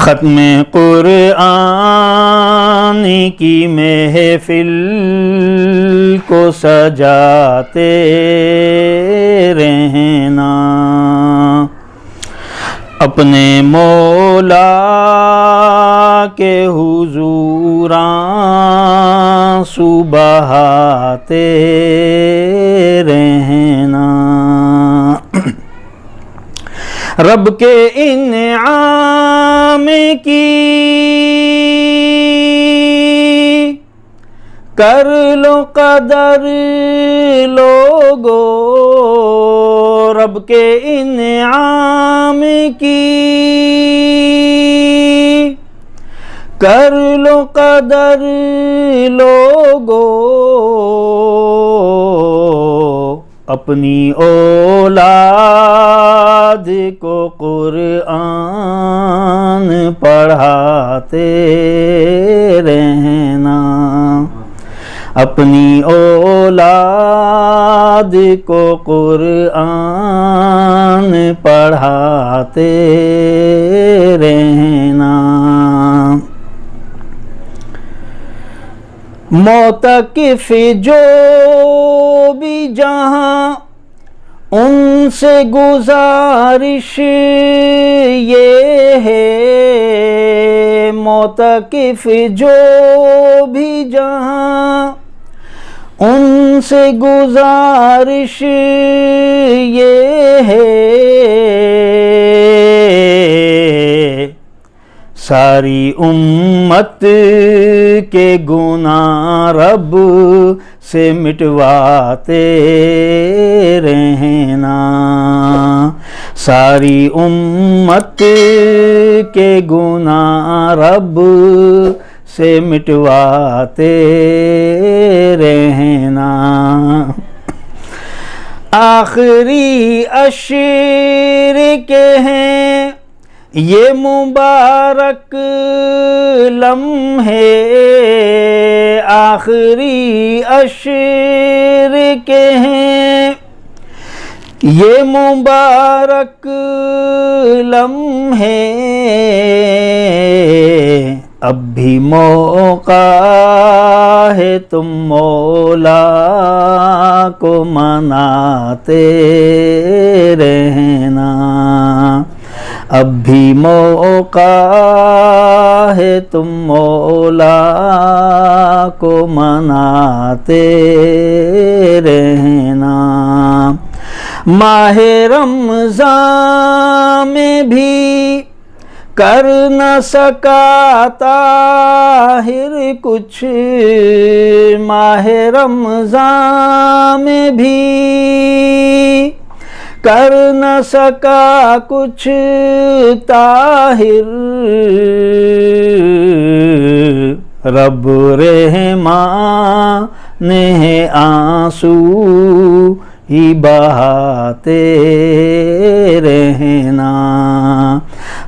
ختم قرآن کی محفل کو سجاتے رہنا، اپنے مولا کے حضور آنسو بہاتے رہنا، رب کے انعام کی کر لو قدر لوگو، رب کے انعام کی کر لو قدر لوگو، اپنی اولاد کو قرآن پڑھاتے رہنا، اپنی اولاد کو قرآن پڑھاتے رہنا، معتکف جو بھی جہاں ان سے گزارش یہ ہے، معتکف جو بھی جہاں ان سے گزارش یہ ہے، ساری امت کے گناہ رب سے مٹواتے رہنا، ساری امت کے گناہ رب سے مٹواتے رہنا، آخری عشر کے ہیں یہ مبارک لمحے، آخری عشر کے ہیں یہ مبارک لمحے، اب بھی موقع ہے تم مولا کو مناتے رہنا، اب بھی موقع ہے تم مولا کو مناتے رہنا، ماہ رمضان میں بھی کر نہ سکا طاہر کچھ، ماہ رمضان میں بھی کر نہ سکا کچھ طاہر، رب رحمان نے آنسو ہی بہاتے رہنا،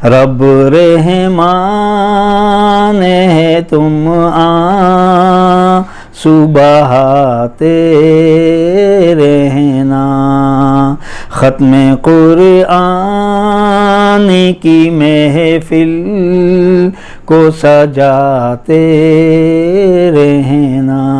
رب رحمان ہے تم آنسو بہاتے رہنا، ختم قرآن کی محفل کو سجاتے رہنا۔